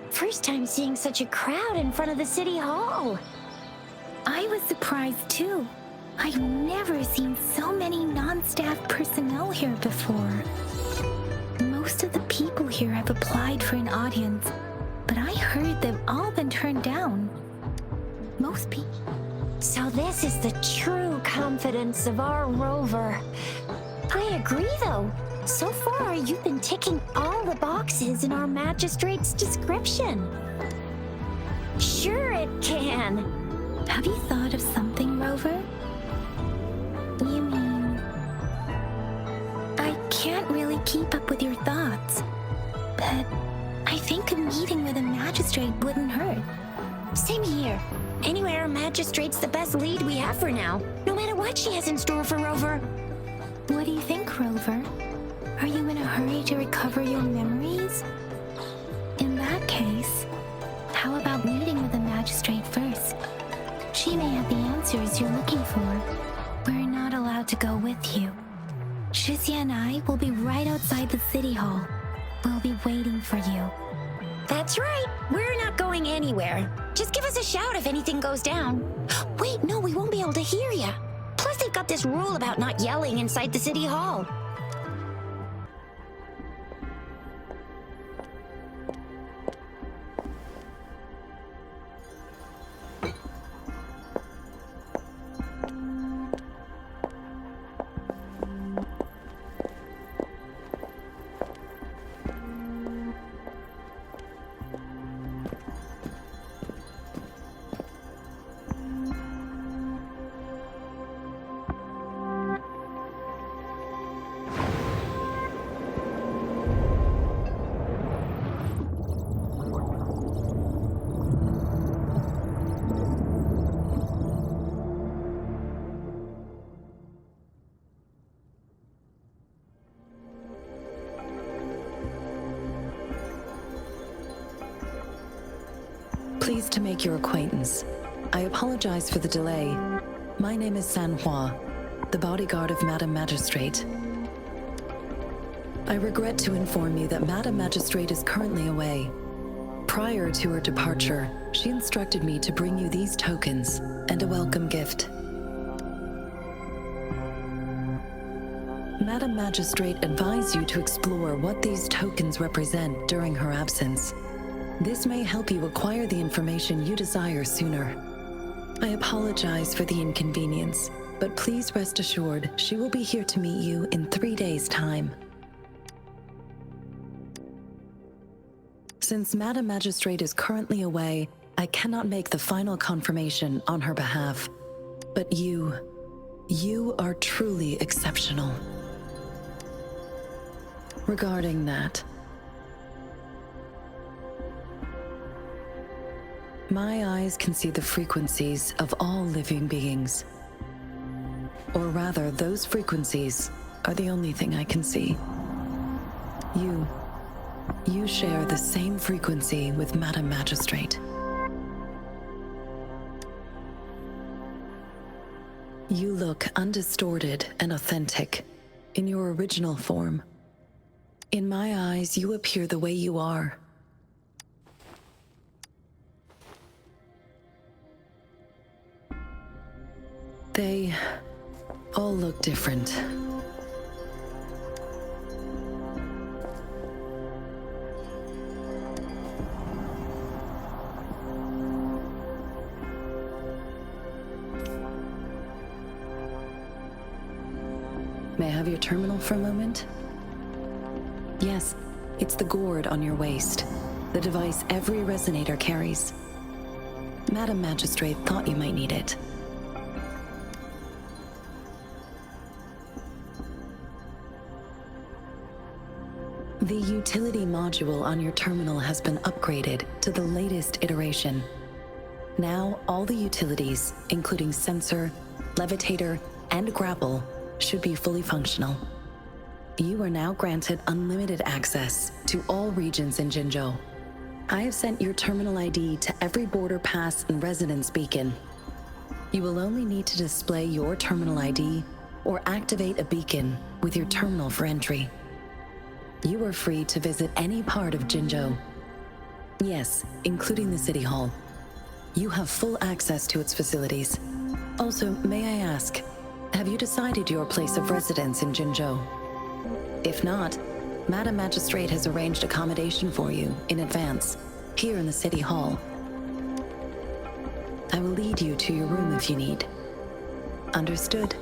First time seeing such a crowd in front of the city hall. I was surprised too. I've never seen so many non-staff personnel here before. Most of the people here have applied for an audience, but I heard they've all been turned down. Most people. So this is the true confidence of our rover. I agree though. So far, you've been ticking all the boxes in our magistrate's description. Sure it can. Have you thought of something, Rover? You mean... I can't really keep up with your thoughts, but I think a meeting with a magistrate wouldn't hurt. Same here. Anyway, our magistrate's the best lead we have for now, no matter what she has in store for Rover. What do you think, Rover? Are you in a hurry to recover your memories? In that case, how about meeting with the magistrate first? She may have the answers you're looking for. We're not allowed to go with you. Shizia and I will be right outside the city hall. We'll be waiting for you. That's right. We're not going anywhere. Just give us a shout if anything goes down. Wait, no, we won't be able to hear ya. Plus, they've got this rule about not yelling inside the city hall. Pleased to make your acquaintance. I apologize for the delay. My name is Sanhua, the bodyguard of Madam Magistrate. I regret to inform you that Madam Magistrate is currently away. Prior to her departure, she instructed me to bring you these tokens and a welcome gift. Madam Magistrate advised you to explore what these tokens represent during her absence. This may help you acquire the information you desire sooner. I apologize for the inconvenience, but please rest assured she will be here to meet you in 3 days' time. Since Madam Magistrate is currently away, I cannot make the final confirmation on her behalf. But you are truly exceptional. Regarding that, my eyes can see the frequencies of all living beings. Or rather, those frequencies are the only thing I can see. You share the same frequency with Madam Magistrate. You look undistorted and authentic in your original form. In my eyes, you appear the way you are. They all look different. May I have your terminal for a moment? Yes, it's the gourd on your waist, the device every resonator carries. Madam Magistrate thought you might need it. The utility module on your terminal has been upgraded to the latest iteration. Now, all the utilities, including sensor, levitator, and grapple, should be fully functional. You are now granted unlimited access to all regions in Jinzhou. I have sent your terminal ID to every border pass and residence beacon. You will only need to display your terminal ID or activate a beacon with your terminal for entry. You are free to visit any part of Jinzhou. Yes, including the City Hall. You have full access to its facilities. Also, may I ask, have you decided your place of residence in Jinzhou? If not, Madam Magistrate has arranged accommodation for you in advance, here in the City Hall. I will lead you to your room if you need. Understood.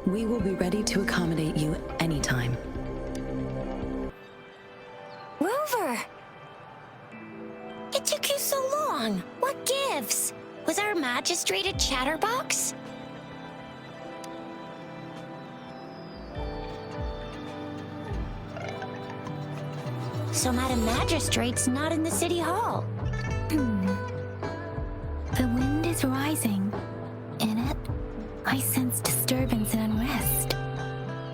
We will be ready to accommodate you anytime. Rover! It took you so long. What gives? Was our magistrate a chatterbox? So Madam Magistrate's not in the City Hall. The wind is rising. In it, I sense disturbance and unrest.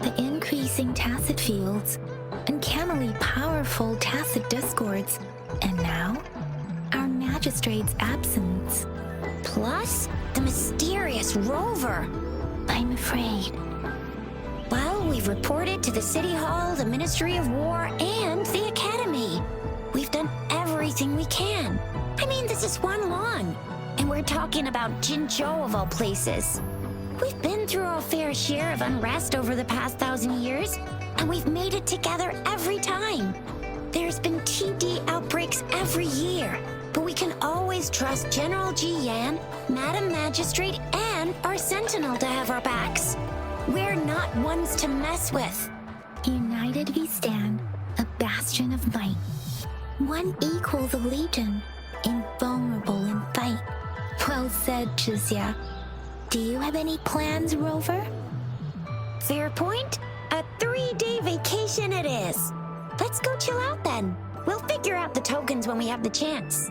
The increasing tacit fields, uncannily powerful tacit discords, and now, our magistrate's absence. Plus, the mysterious Rover. I'm afraid. Well, we've reported to the City Hall, the Ministry of War, and the Academy. We've done everything we can. I mean, this is Huanglong, and we're talking about Jinzhou of all places. We've been through our fair share of unrest over the past 1,000 years, and we've made it together every time. There's been TD outbreaks every year, but we can always trust General Ji Yan, Madam Magistrate, and our Sentinel to have our backs. We're not ones to mess with. United we stand, a bastion of might. One equals a legion, invulnerable in fight. Well said, Jizya. Do you have any plans, Rover? Fair point. A 3-day vacation it is. Let's go chill out then. We'll figure out the tokens when we have the chance.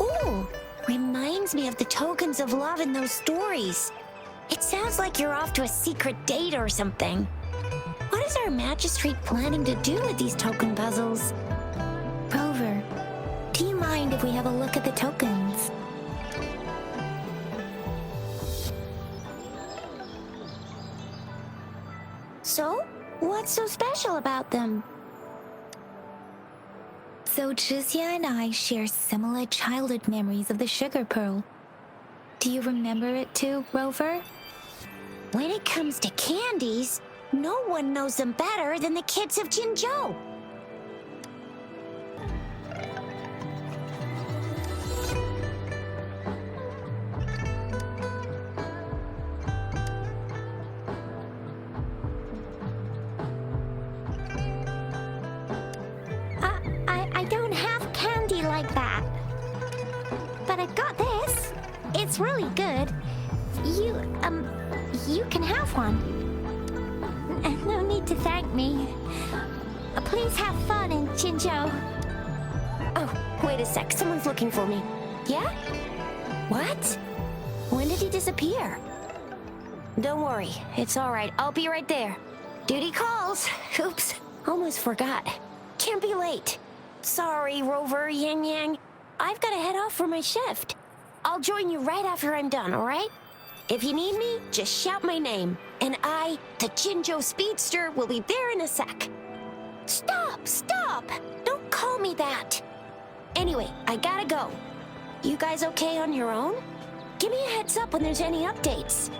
Ooh, reminds me of the tokens of love in those stories. It sounds like you're off to a secret date or something. What is our magistrate planning to do with these token puzzles? Rover, do you mind if we have a look at the tokens? So, what's so special about them? So Jizya and I share similar childhood memories of the sugar pearl. Do you remember it too, Rover? When it comes to candies, no one knows them better than the kids of Jinzhou. I don't have candy like that. But I've got this. It's really good. You can have one. No need to thank me. Please have fun in Jinzhou. Oh, wait a sec. Someone's looking for me. Yeah? What? When did he disappear? Don't worry. It's all right. I'll be right there. Duty calls. Oops. Almost forgot. Can't be late. Sorry, Rover, Yang Yang. I've got to head off for my shift. I'll join you right after I'm done, all right? If you need me, just shout my name. And I, the Jinzhou Speedster, will be there in a sec. Stop! Don't call me that. Anyway, I gotta go. You guys okay on your own? Give me a heads up when there's any updates.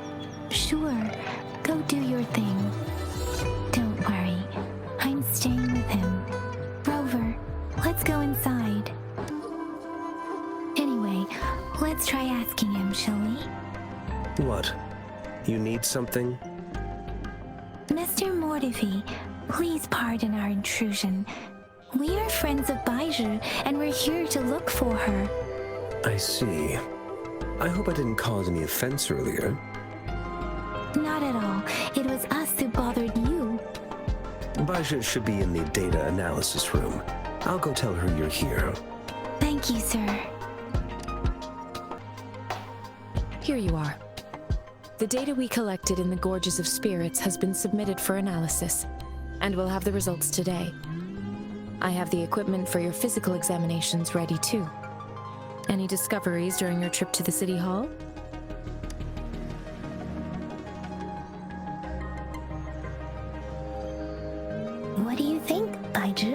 Sure, go do your thing. Don't worry, I'm staying with him. Rover, let's go inside. Anyway, let's try asking him, shall we? What? You need something? Mr. Mortivy, please pardon our intrusion. We are friends of Baizhi, and we're here to look for her. I see. I hope I didn't cause any offense earlier. Not at all. It was us who bothered you. Baizhi should be in the data analysis room. I'll go tell her you're here. Thank you, sir. Here you are. The data we collected in the Gorges of Spirits has been submitted for analysis, and we'll have the results today. I have the equipment for your physical examinations ready too. Any discoveries during your trip to the City Hall? What do you think, Baizhi?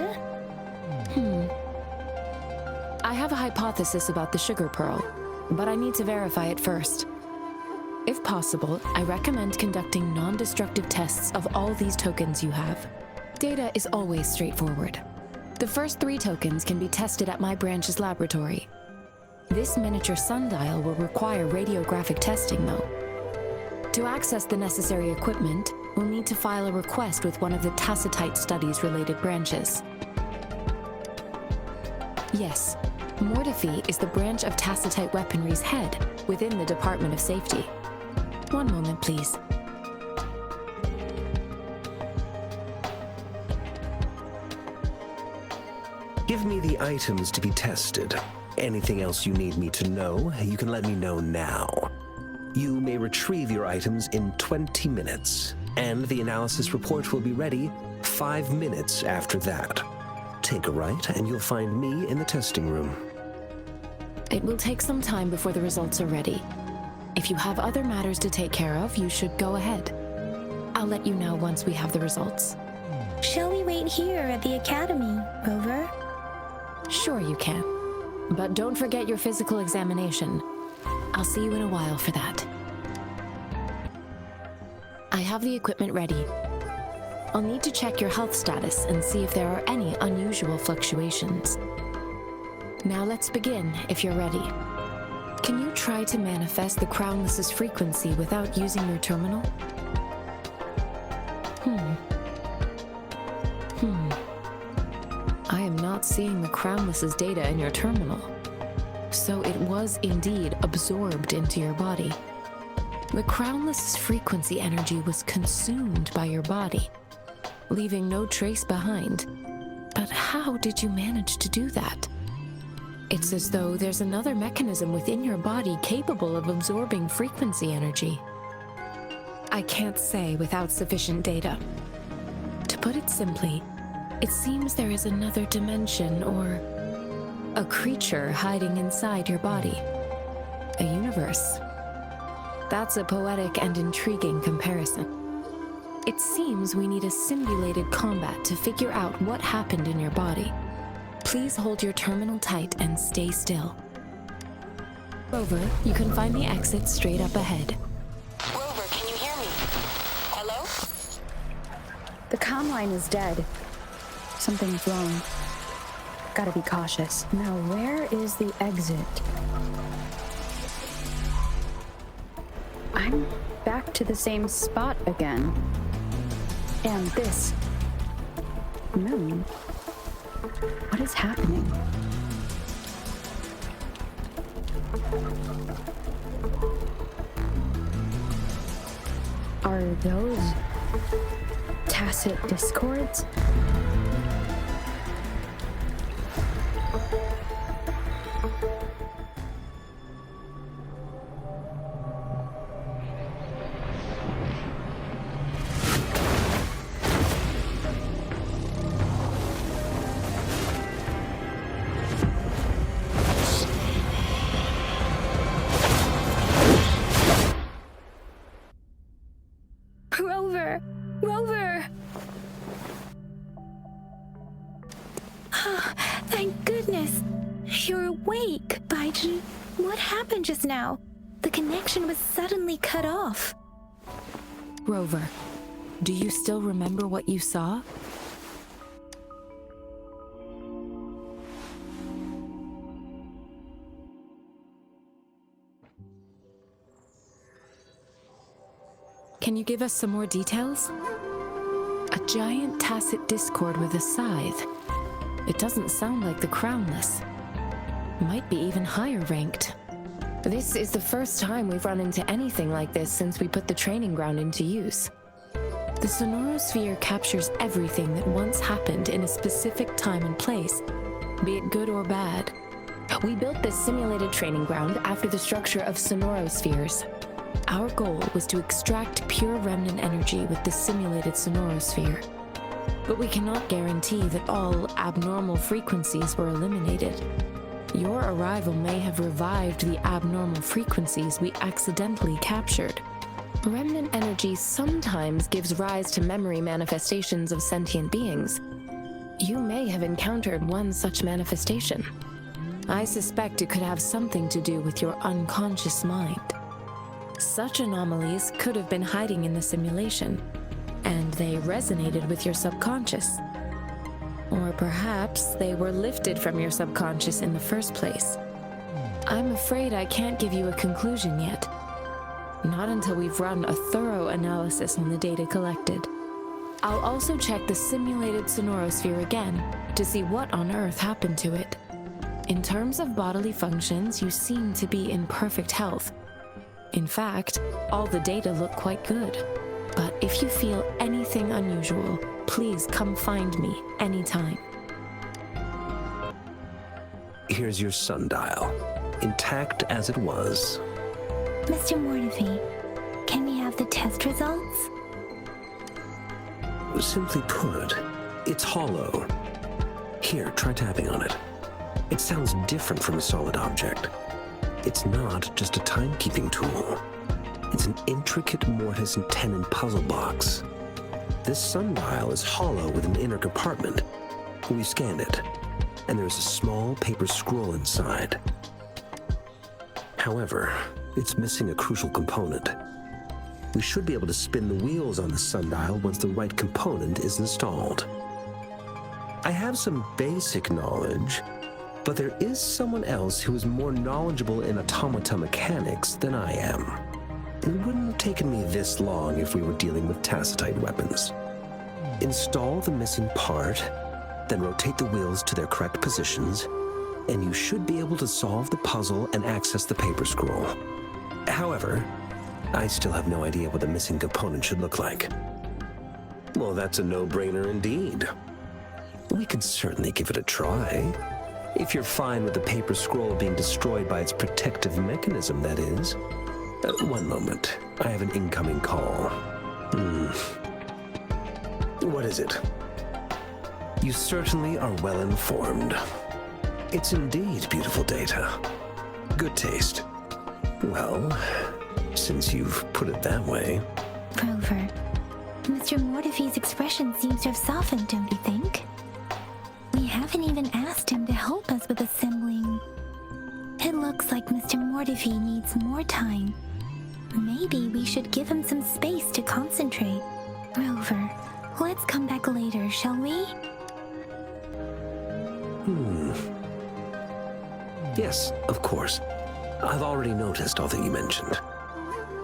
I have a hypothesis about the sugar pearl, but I need to verify it first. If possible, I recommend conducting non-destructive tests of all these tokens you have. Data is always straightforward. The first 3 tokens can be tested at my branch's laboratory. This miniature sundial will require radiographic testing, though. To access the necessary equipment, we'll need to file a request with one of the Tacitite Studies-related branches. Yes, Mortifi is the branch of Tacitite Weaponry's head within the Department of Safety. One moment, please. Give me the items to be tested. Anything else you need me to know, you can let me know now. You may retrieve your items in 20 minutes, and the analysis report will be ready 5 minutes after that. Take a right, and you'll find me in the testing room. It will take some time before the results are ready. If you have other matters to take care of, you should go ahead. I'll let you know once we have the results. Shall we wait here at the academy, Rover? Sure you can. But don't forget your physical examination. I'll see you in a while for that. I have the equipment ready. I'll need to check your health status and see if there are any unusual fluctuations. Now let's begin, if you're ready. Can you try to manifest the Crownless's frequency without using your terminal? I am not seeing the Crownless's data in your terminal. So it was indeed absorbed into your body. The Crownless's frequency energy was consumed by your body, leaving no trace behind. But how did you manage to do that? It's as though there's another mechanism within your body capable of absorbing frequency energy. I can't say without sufficient data. To put it simply, it seems there is another dimension or a creature hiding inside your body. A universe. That's a poetic and intriguing comparison. It seems we need a simulated combat to figure out what happened in your body. Please hold your terminal tight and stay still. Rover, you can find the exit straight up ahead. Rover, can you hear me? Hello? The comm line is dead. Something's wrong. Gotta be cautious. Now, where is the exit? I'm back to the same spot again. And this moon. What is happening? Are those tacit discords? Rover! Rover! Thank goodness! You're awake, Baiji. What happened just now? The connection was suddenly cut off. Rover, do you still remember what you saw? Can you give us some more details? A giant tacit discord with a scythe. It doesn't sound like the Crownless. Might be even higher ranked. This is the first time we've run into anything like this since we put the training ground into use. The sonorosphere captures everything that once happened in a specific time and place, be it good or bad. We built this simulated training ground after the structure of sonorospheres. Our goal was to extract pure remnant energy with the simulated sonorosphere. But we cannot guarantee that all abnormal frequencies were eliminated. Your arrival may have revived the abnormal frequencies we accidentally captured. Remnant energy sometimes gives rise to memory manifestations of sentient beings. You may have encountered one such manifestation. I suspect it could have something to do with your unconscious mind. Such anomalies could have been hiding in the simulation, and they resonated with your subconscious. Or perhaps they were lifted from your subconscious in the first place. I'm afraid I can't give you a conclusion yet. Not until we've run a thorough analysis on the data collected. I'll also check the simulated sonorosphere again to see what on earth happened to it. In terms of bodily functions, you seem to be in perfect health. In fact, all the data look quite good. But if you feel anything unusual, please come find me anytime. Here's your sundial, intact as it was. Mr. Mortefi, can we have the test results? Simply put, it's hollow. Here, try tapping on it. It sounds different from a solid object. It's not just a timekeeping tool. It's an intricate mortise and tenon puzzle box. This sundial is hollow with an inner compartment. We scanned it, and there's a small paper scroll inside. However, it's missing a crucial component. We should be able to spin the wheels on the sundial once the right component is installed. I have some basic knowledge, but there is someone else who is more knowledgeable in automata mechanics than I am. It wouldn't have taken me this long if we were dealing with tacitite weapons. Install the missing part, then rotate the wheels to their correct positions, and you should be able to solve the puzzle and access the paper scroll. However, I still have no idea what the missing component should look like. Well, that's a no-brainer indeed. We can certainly give it a try. If you're fine with the paper scroll being destroyed by its protective mechanism, that is. One moment. I have an incoming call. What is it? You certainly are well informed. It's indeed beautiful data. Good taste. Well, since you've put it that way. Rover, Mr. Mortefi's expression seems to have softened, don't you think? We haven't even asked him to help us with assembling. It looks like Mr. Mortefi needs more time. Maybe we should give him some space to concentrate. Rover, let's come back later, shall we? Yes, of course. I've already noticed all that you mentioned.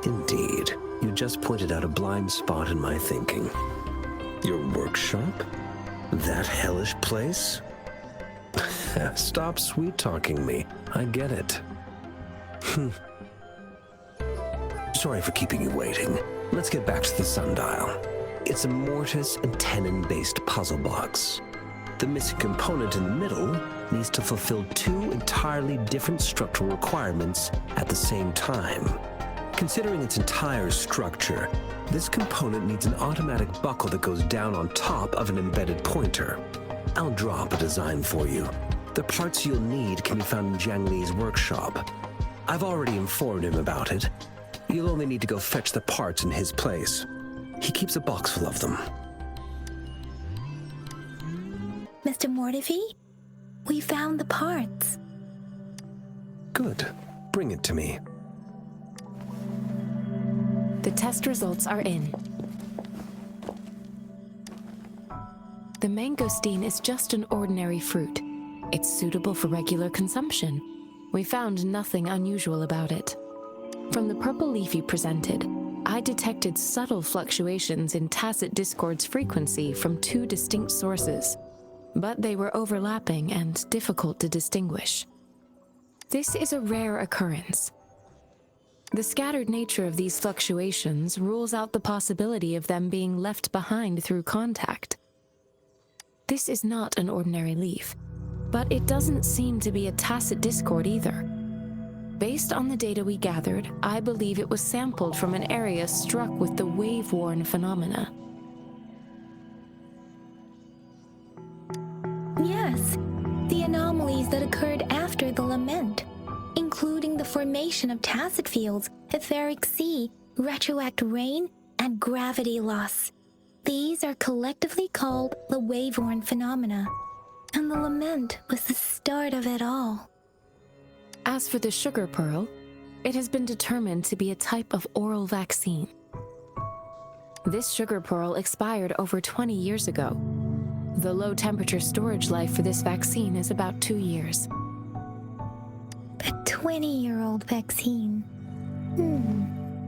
Indeed, you just pointed out a blind spot in my thinking. Your workshop? That hellish place? Stop sweet-talking me. I get it. Sorry for keeping you waiting. Let's get back to the sundial. It's a mortise and tenon-based puzzle box. The missing component in the middle needs to fulfill two entirely different structural requirements at the same time. Considering its entire structure, this component needs an automatic buckle that goes down on top of an embedded pointer. I'll drop a design for you. The parts you'll need can be found in Jiang Li's workshop. I've already informed him about it. You'll only need to go fetch the parts in his place. He keeps a box full of them. Mr. Mortefi, we found the parts. Good. Bring it to me. The test results are in. The mangosteen is just an ordinary fruit. It's suitable for regular consumption. We found nothing unusual about it. From the purple leaf you presented, I detected subtle fluctuations in tacit discord's frequency from two distinct sources, but they were overlapping and difficult to distinguish. This is a rare occurrence. The scattered nature of these fluctuations rules out the possibility of them being left behind through contact. This is not an ordinary leaf, but it doesn't seem to be a tacit discord either. Based on the data we gathered, I believe it was sampled from an area struck with the wave-worn phenomena. Yes, the anomalies that occurred after the lament, including the formation of tacit fields, etheric sea, retroact rain, and gravity loss. These are collectively called the wave-worn phenomena, and the lament was the start of it all. As for the sugar pearl, it has been determined to be a type of oral vaccine. This sugar pearl expired over 20 years ago. The low-temperature storage life for this vaccine is about 2 years. A 20-year-old vaccine.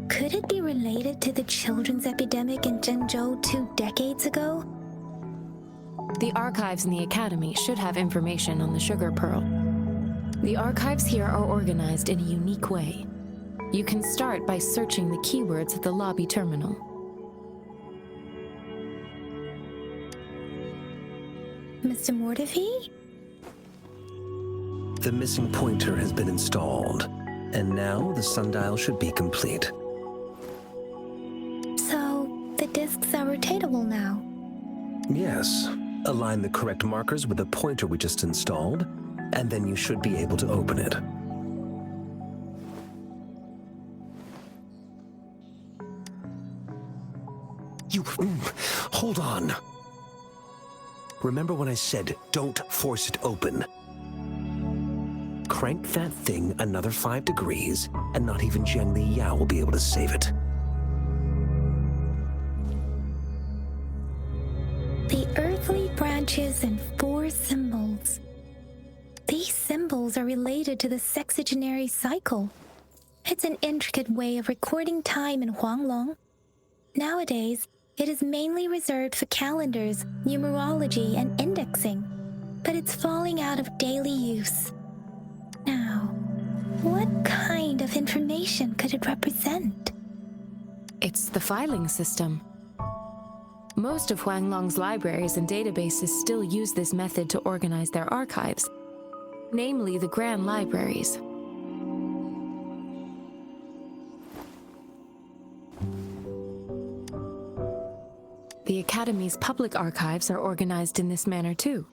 Could it be related to the children's epidemic in Zhengzhou 2 decades ago? The archives in the Academy should have information on the sugar pearl. The archives here are organized in a unique way. You can start by searching the keywords at the lobby terminal. Mr. Mortefi? The missing pointer has been installed, and now the sundial should be complete. So, the discs are rotatable now? Yes. Align the correct markers with the pointer we just installed, and then you should be able to open it. Hold on. Remember when I said, don't force it open? Crank that thing another 5 degrees, and not even Zheng Li Yao will be able to save it. The earthly branches and 4 symbols. These symbols are related to the sexagenary cycle. It's an intricate way of recording time in Huanglong. Nowadays, it is mainly reserved for calendars, numerology, and indexing, but it's falling out of daily use. Now, what kind of information could it represent? It's the filing system. Most of Huanglong's libraries and databases still use this method to organize their archives, namely the Grand Libraries. The Academy's public archives are organized in this manner too.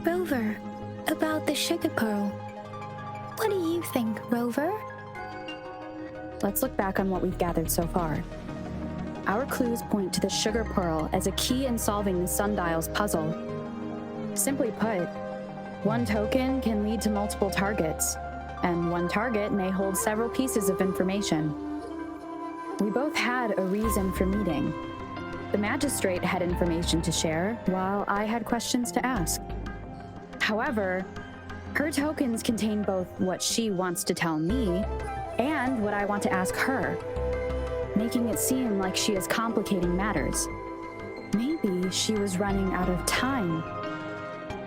Rover, about the sugar pearl. What do you think, Rover? Let's look back on what we've gathered so far. Our clues point to the sugar pearl as a key in solving the sundial's puzzle. Simply put, one token can lead to multiple targets, and one target may hold several pieces of information. We both had a reason for meeting. The magistrate had information to share, while I had questions to ask. However, her tokens contain both what she wants to tell me and what I want to ask her, making it seem like she is complicating matters. Maybe she was running out of time.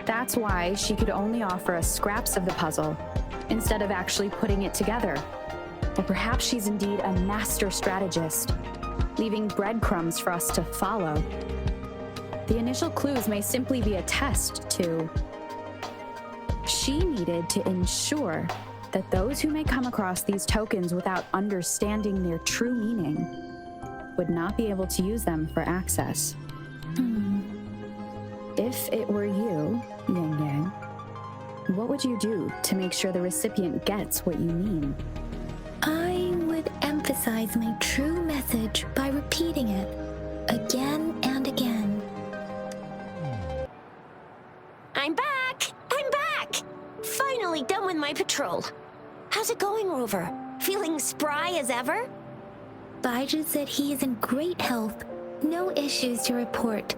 That's why she could only offer us scraps of the puzzle, instead of actually putting it together. Or perhaps she's indeed a master strategist, leaving breadcrumbs for us to follow. The initial clues may simply be a test to... She needed to ensure that those who may come across these tokens without understanding their true meaning would not be able to use them for access. If it were you, Yang Yang, what would you do to make sure the recipient gets what you mean? I would emphasize my true message by repeating it again and again. I'm back! I'm back! Finally done with my patrol. How's it going, Rover? Feeling spry as ever? Baizhi said he is in great health. No issues to report.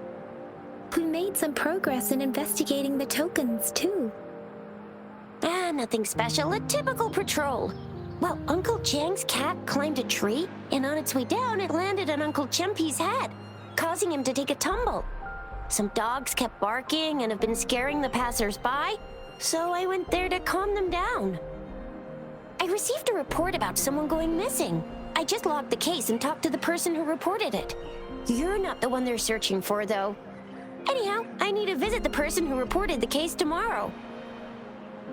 We made some progress in investigating the tokens, too. Nothing special. A typical patrol. Well, Uncle Chang's cat climbed a tree, and on its way down, it landed on Uncle Chempi's head, causing him to take a tumble. Some dogs kept barking and have been scaring the passers-by, so I went there to calm them down. I received a report about someone going missing. I just logged the case and talked to the person who reported it. You're not the one they're searching for, though. Anyhow, I need to visit the person who reported the case tomorrow.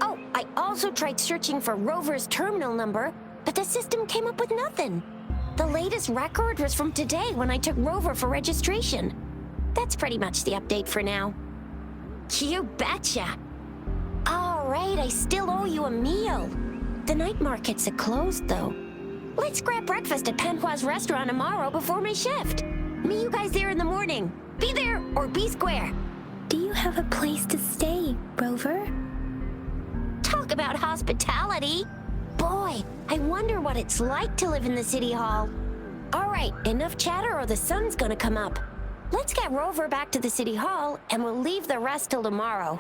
Oh, I also tried searching for Rover's terminal number, but the system came up with nothing. The latest record was from today when I took Rover for registration. That's pretty much the update for now. You betcha. All right, I still owe you a meal. The night markets are closed, though. Let's grab breakfast at Panhua's restaurant tomorrow before my shift. Meet you guys there in the morning. Be there or be square. Do you have a place to stay, Rover? Talk about hospitality. Boy, I wonder what it's like to live in the city hall. All right, enough chatter or the sun's gonna come up. Let's get Rover back to the city hall and we'll leave the rest till tomorrow.